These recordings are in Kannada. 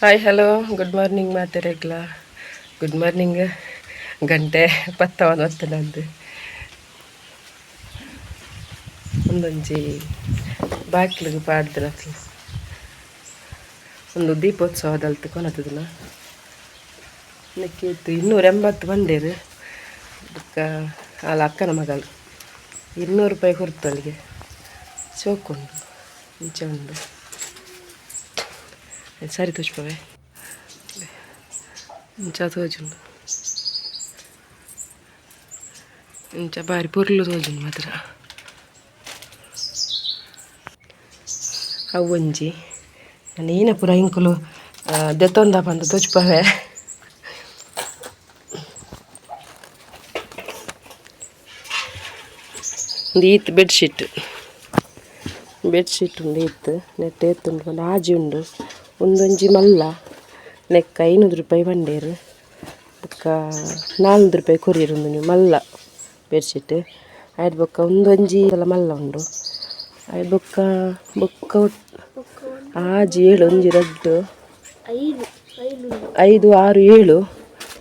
ಹಾಯ್ ಹಲೋ ಗುಡ್ ಮಾರ್ನಿಂಗ್ ಮಾತಾಡಕ್ಲ ಗುಡ್ ಮಾರ್ನಿಂಗ್ ಗಂಟೆ ಪತ್ತವನು ಹೊತ್ತನದ್ದು ಒಂದೊಂಜಿ ಬಾಕ್ಲಿಗೆ ಪಾಡ್ದ್ರ ಒಂದು ದೀಪೋತ್ಸವದಲ್ತು ಕೊನತದನ ನೆಕ್ಕಿತ್ತು 280 ಬಂಡೇರು ಅದಕ್ಕೆ ಅಲ್ಲ ಅಕ್ಕನ ಮಗಳು 200 ರೂಪಾಯಿ ಕೊಡ್ತಳಿಗೆ ಚೋಕುಂಡು ಇಂಚೆ ಉಂಡು ಸರಿ ತುಚ್ಪವೆ ಇಂಚ ತೋಜುಂಡು ಇಂಚ ಬಾರಿ ಪೊರ್ಲು ತೋಜುಂಡು ಮಾತ್ರ ಅವು ಒಂಜಿ ನೀನ ಪೂರ ಇಂಕುಲು ದೆತ್ತೊಂದ ಬಂದು ತುಚ್ಪವೆ ಒಂದು ಈತ್ ಬೆಡ್ಶೀಟ್ ಉಂಡು ಈತ್ ನೆಟ್ ಎತ್ತುಂಡು ಒಂದು ಆಜಿ ಉಂಡು ಒಂದೊಂಜಿ ಮಲ್ಲ ನೆಕ್ಕ 500 ರೂಪಾಯಿ ಬಂಡೇರು ಬೊಕ್ಕ 400 ರೂಪಾಯಿ ಕೊರಿಯರ್ ಉಂಡು ನೀವು ಮಲ್ಲ ಬೆಡ್ಶೀಟ್ ಆಯ್ತು ಬೊಕ್ಕ ಒಂದೊಂಜಿ ಎಲ್ಲ ಮಲ್ಲ ಉಂಡು ಆಯ್ತು ಬೊಕ್ಕ ಆಜಿ 7 ಒಂಜಿ ರಡ್ಡು 5 6 7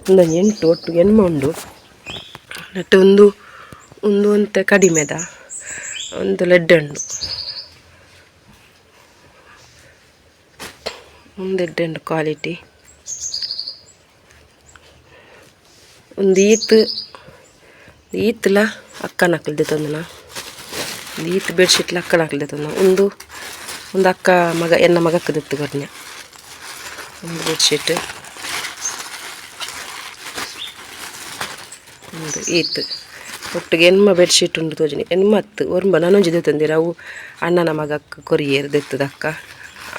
ಒಂದೊಂಜಿ 8 ಒಟ್ಟು ಎನ್ಮ ಉಂಡು ನೆಟ್ಟು ಒಂದು ಅಂತೆ ಕಡಿಮೆದ ಒಂದು ಲೆಡ್ ಉಂಡು ಒಂದೆಡ್ಡು ಕ್ವಾಲಿಟಿ ಒಂದು ಈತ್ಲ ಅಕ್ಕನ ಹಾಕಲ್ದೆ ತಂದನ ಒಂದು ಈತ್ ಬೆಡ್ಶೀಟ್ಲ ಅಕ್ಕನ ಹಾಕಲ್ದೆ ತಂದ ಒಂದು ಅಕ್ಕ ಮಗ ಎನ್ನ ಮಗಕ್ಕೆ ದೆತ್ತು ಬರ್ನೆ ಒಂದು ಬೆಡ್ಶೀಟ್ ಒಂದು ಈತ್ ಒಟ್ಟಿಗೆ ಎನ್ಮ ಬೆಡ್ಶೀಟ್ ಉಂಡು ತೋಜನಿ ಎನ್ಮತ್ತು ಒರ್ಂಬ ನಾನೊಂಜಿದೆ ತಂದಿರ ಅವು ಅಣ್ಣನ ಮಗಕ್ಕೆ ಕೊರಿಯರ್ ದೆತ್ತದ ಅಕ್ಕ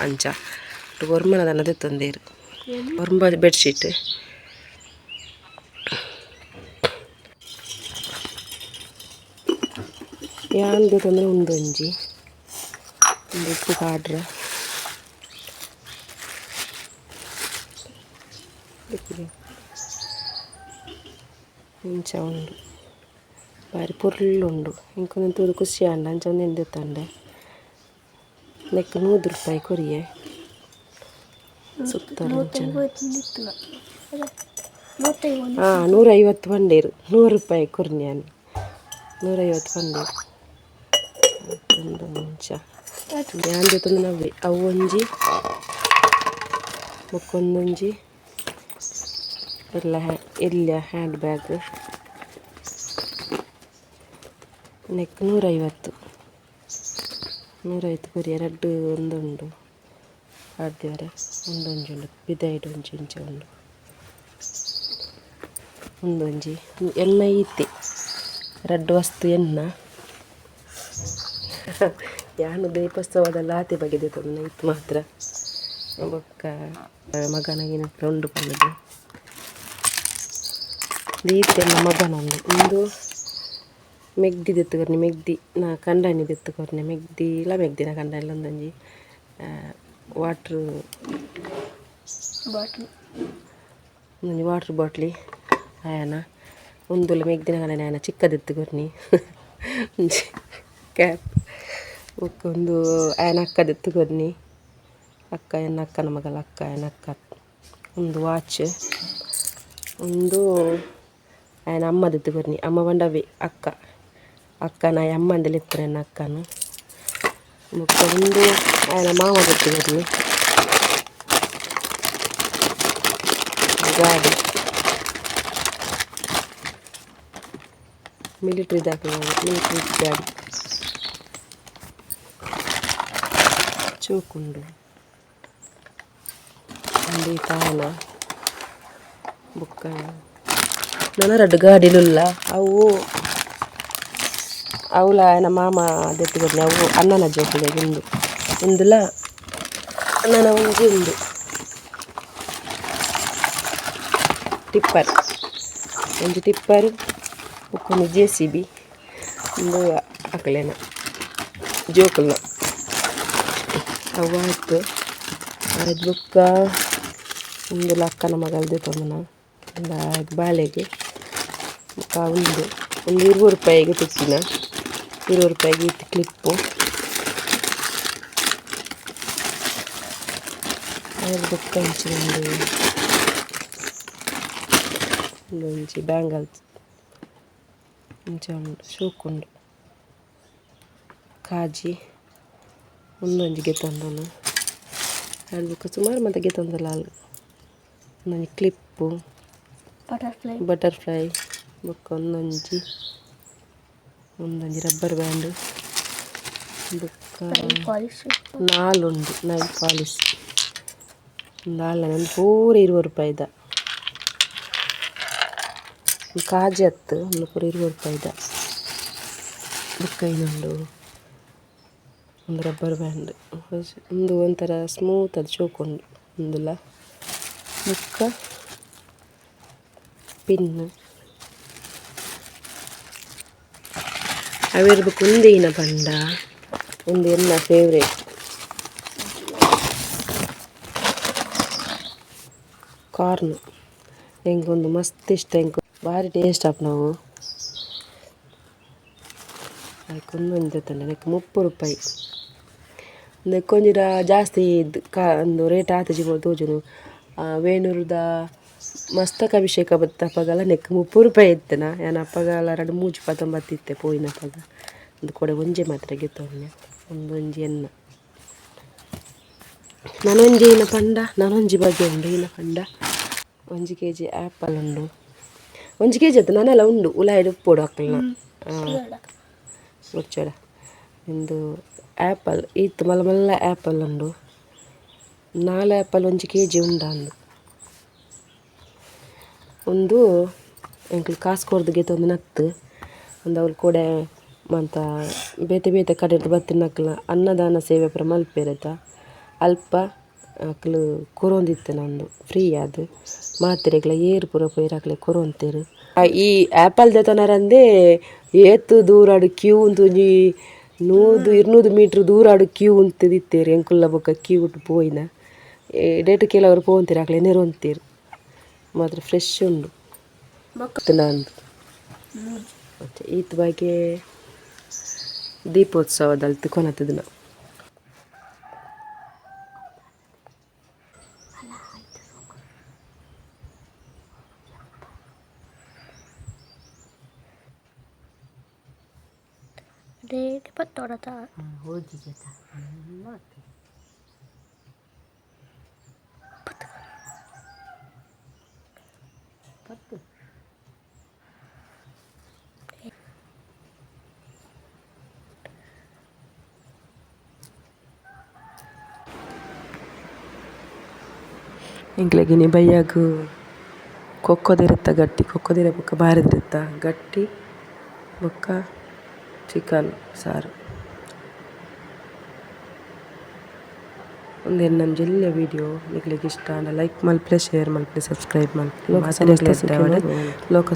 ಅಂಚ ಒರ್ಮನದನ್ನ ತಂದೇರು ಒರ್ಂಬ ಬೆಡ್ಶೀಟ್ ಯಾಂದು ತಂದರೆ ಒಂದೊಂಜಿ ಒಂದು ಉಪ್ಪು ಕಾಡ್ರ ಇಂಚ ಉಂಡು ಬಾರಿ ಪೊರ್ಲುಂಡು ಇಂಕೊಂದು ತೂದು ಖುಷಿ ಅಂಡ ಅಂಚ ಒಂದು ಎಂದೆ ತಂಡೆ ನೆಕ್ 100 ರೂಪಾಯಿ ಕೊರಿಯೆ ಸುತ್ತಲೂ 150 ಬಂಡೇರು 100 ರೂಪಾಯಿ ಕೊರ್ನ್ಯಾನು 150 ಬಂಡೇರು ಒಂದು ನಿಮಿಷ ಯಾನ್ ಜೊತೆ ನವ್ವೆ ಅವು ಒಂಜಿ ಬೊಕ್ಕೊಂದೊಂಜಿ ಎಲ್ಲ ಹ್ಯಾಂಡ್ ಬ್ಯಾಗ್ ನೆಕ್ 150 ಕೊರಿಯ ರಡ್ಡು ಒಂದುಂಡು ಆಡ್ದೇವರೆ ಒಂದೊಂಜಿ ಉಂಡು ಬಿದೈಡು ಒಂಜಿ ಇಂಚ ಉಂಡು ಒಂದೊಂಜಿ ಎನ್ನ ಈತೆ ರಡ್ಡು ವಸ್ತು ಎನ್ನ ಯಾನು ದೀಪೋತ್ಸವದಲ್ಲಿ ಆತೆ ಬಗೆದೆ ತಂದ ಇತ್ತು ಮಾತ್ರ ಬೊಕ್ಕ ಮಗನಿಗಿನ ಉಂಡು ಬಂದದ್ದು ಈತೆಲ್ಲ ಮಗನೊಂದು ಒಂದು ಮೆಗ್ದಿ ದೆತ್ತುಕೊರ್ನಿ ಮೆಗ್ದಿ ನಾ ಕಂಡನಿ ದೆತ್ತುಕೊರ್ನಿ ಮೆಗ್ದಿ ಇಲ್ಲ ಮೆಗ್ದಿನ ಕಂಡನಿಲ್ಲ ಒಂದೊಂಜಿ ವಾಟ್ರ್ ಬಾಟ್ಲಿ ಆಯನ ಒಂದುಲ್ಲ ಮೆಗ್ದಿನ ಕಂಡನಿ ಆಯನ ಚಿಕ್ಕದೆತ್ತುಕೊರ್ನಿ ಕ್ಯಾಪ್ ಬೊಕ್ಕ ಒಂದು ಆಯನ ಅಕ್ಕ ದೆತ್ತುಕೊರ್ನಿ ಅಕ್ಕ ಎನ್ನ ಅಕ್ಕನ ಮಗಲ ಅಕ್ಕ ಆಯನ ಅಕ್ಕ ಒಂದು ವಾಚ್ ಒಂದು ಆಯನ ಅಮ್ಮ ದೆತ್ತುಕೊರ್ನಿ ಅಮ್ಮ ಬಂಡವೆ ಅಕ್ಕನ ಅಮ್ಮಂದೆಲ್ಲ ಇತ್ತು ನನ್ನ ಅಕ್ಕನು ಬೊಕ್ಕ ಒಂದು ಆಯನ ಮಾವ ದೆತ್ತುಕೊರ್ನಿ ಗಾಡಿ ಮಿಲಿಟ್ರಿ ಗಾಡಿ ಚೋಕುಂಡು ಒಂದು ತಾನ ಬೊಕ್ಕ ನನ್ನ ರಡ್ಡು ಗಾಡಿಲುಲ್ಲ ಅವಳ ಆಯನ ಮಾಮ ದೆತ್ತುಕೊರ್ನಿ ಅವು ಅಣ್ಣನ ಜೋಕುಲೆಗೆ ಒಂದುಲ ಅಣ್ಣನ ಒಂಜಿ ಉಂಡು ಟಿಪ್ಪರ್ ಒಂಜಿ ಟಿಪ್ಪರ್ ಬೊಕ್ಕೊಂದು JCB ಒಂದು ಅಕಲೇನ ಜೋಕುಲ್ನ ಅವು ಆಯ್ತು ಬೊಕ್ಕ ಒಂದು ಅಕ್ಕನ ಮಗಲ್ದೆ ತಂದನ ಒಂದು ಬಾಳೆಗೆ ಬೊಕ್ಕ ಒಂದು 20 ರೂಪಾಯಿಗೆ ತುತ್ತಿನ 20 ರೂಪಾಯಿಗೆ ಇತ್ತು ಕ್ಲಿಪ್ಪು ಬೊಕ್ಕ ಒಂಚಿ ಬ್ಯಾಂಗಲ್ಸ್ ಇಂಚ ಉಂಡು ಶೋಕುಂಡು ಕಾಜಿ ಒಂದೊಂಜಿ ಗೆತ್ತೊಂದನು ಹೇಳ್ಬೇಕು ಸುಮಾರು ಮತ್ತೆ ಗೆತ್ತೊಂದಲ್ಲ ಅಲ್ಲಿ ಒಂದೊಂಜಿ ಕ್ಲಿಪ್ಪು ಬಟರ್ಫ್ಲೈ ಬೊಕ್ಕ ಒಂದೊಂಜಿ ರಬ್ಬರ್ ಬ್ಯಾಂಡ್ ಬೊಕ್ಕ 4 ಉಂಡು ನೈಲ್ ಪಾಲಿಶ್ ಒಂದು ಆನ್ಲೈನ್ ಪೂರ 20 ರೂಪಾಯಿದ ಕಾಜಿ ಹತ್ತು ಒಂದು ಪೂರ 20 ರೂಪಾಯಿದ ಬೊಕ್ಕ ಇನ್ನೊಂದು ಒಂದು ರಬ್ಬರ್ ಬ್ಯಾಂಡ್ ಒಂದು ಒಂಥರ ಸ್ಮೂತ್ ಅದು ಚೋಕುಂಡು ಒಂದುಲ್ಲ ಬೊಕ್ಕ ಪಿನ್ ಅವಿರ್ಬೇಕು ಒಂದೇನ ಪಂಡ ಒಂದು ಎಲ್ಲ ಫೇವ್ರೇಟ್ ಕಾರ್ನ್ ಹೆಂಗೆ ಒಂದು ಮಸ್ತ್ ಇಷ್ಟ ಹೆಂಗೆ ಭಾರಿ ಟೇಸ್ಟ್ ಆಪ್ ನಾವು ಅದಕ್ಕೆ ಒಂದೊಂದು ತಂಡ ಅದಕ್ಕೆ 30 ರೂಪಾಯಿ ಕೊಂಚ ಜಾಸ್ತಿ ಒಂದು ರೇಟ್ ಆತಜಿಬೋದು ತೋಜುನು ವೇಣೂರದ ಮಸ್ತಕ ಅಭಿಷೇಕ ಬತ್ತಪ್ಪಗಲ ನೆಕ್ 30 ರೂಪಾಯಿ ಇತ್ತನ ಏನಪ್ಪಗಲ 2 ಇತ್ತೆ ಪೋಯಿನಪ್ಪಗ ಒಂದು ಕೊಡೆ ಒಂಜೆ ಮಾತ್ರ ಗೆತ್ತೊನ್ನೆ ಒಂದೊಂಜಿ ಎನ್ನ ನಾನೊಂಜಿ ಇನ ಪಂಡ ನಾನೊಂಜಿ ಬಗೆ ಉಂಡು ಇನ ಪಂಡ 1 kg ಆ್ಯಪಲ್ ಉಂಡು 1 kg ಅತ್ತು ನಾನೆಲ್ಲ ಉಂಡು ಉಲಾಯಿಡು ಉಪ್ಪೋಡು ಹಾಕಲ್ನ ಗೊಚ್ಚೋಡ ಒಂದು ಆ್ಯಪಲ್ ಇತ್ತು ಮಲ್ಲ ಮಲ್ಲ ಆ್ಯಪಲ್ ಉಂಡು 4 ಆ್ಯಪಲ್ 1 kg ಉಂಡ ಅಂದು ಒಂದು ಎಂಕ್ಲು ಕಾಸು ಕೊರ್ದು ಒಂದು ನತ್ತು ಒಂದು ಅವ್ರು ಕೊಡೆ ಮಂತ ಬೇತೆ ಬೇತೆ ಕಡೆ ಬತ್ತಿನಕ್ಲ ಅನ್ನದಾನ ಸೇವೆ ಪುರ ಮಲ್ಪೆರೆತ ಅಲ್ಪ ಅಕ್ಲು ಕೊರೊಂದಿತ್ತೆ ನಂದು ಫ್ರೀ ಅದು ಮಾತ್ರೆಗ್ಲ ಏರು ಪೂರ ಪೋಯಿರಾಕ್ಲೆ ಕೊರೊಂತೇರು ಈ ಆ್ಯಪಲ್ ದೆತೊನರಂದೇ ಏತು ದೂರಾಡು ಕ್ಯೂ ಉಂತುಂಜಿ 100-200 ಮೀಟ್ರ್ ದೂರಾಡು ಕ್ಯೂ ಉಂತದಿತ್ತೇರು ಎಂಕುಲ್ಲ ಬೊಕ್ಕ ಕ್ಯೂ ಉಟ್ಟು ಪೋಯಿನ ಡೇಟ್ ಕೆಲವರು ಪೋಂತೀರು ಅಕ್ಲೆ ನೆರೊಂತೀರು ಮಾತ್ರ ಫ್ರೆಶ್ ಉಂಡು ನಂದು ಮತ್ತೆ ಈತ ಬಗ್ಗೆ ದೀಪೋತ್ಸವದಲ್ತು ಕೊನತದು ನಾವು ಎಂಕ್ಲೆಗಿನಿ ಬಯ್ಯಾಗು ಕೊಕ್ಕೊದಿರುತ್ತ ಗಟ್ಟಿ ಕೊಕ್ಕೊದಿರ ಬೊಕ್ಕ ಬಾರಿದಿರುತ್ತ ಗಟ್ಟಿ ಬೊಕ್ಕ ಚಿಕನ್ ಸಾರು ಒಂದೇನು ನಮ್ಮ ಜಿಲ್ಲೆ ವೀಡಿಯೋ ನಿಗ್ಲಿಗೆ ಇಷ್ಟ ಲೈಕ್ ಮಲ್ಪಲೆ ಶೇರ್ ಮಲ್ಪಲೆ ಸಬ್ಸ್ಕ್ರೈಬ್ ಮಲ್ಪಲೆ ಲೋಕ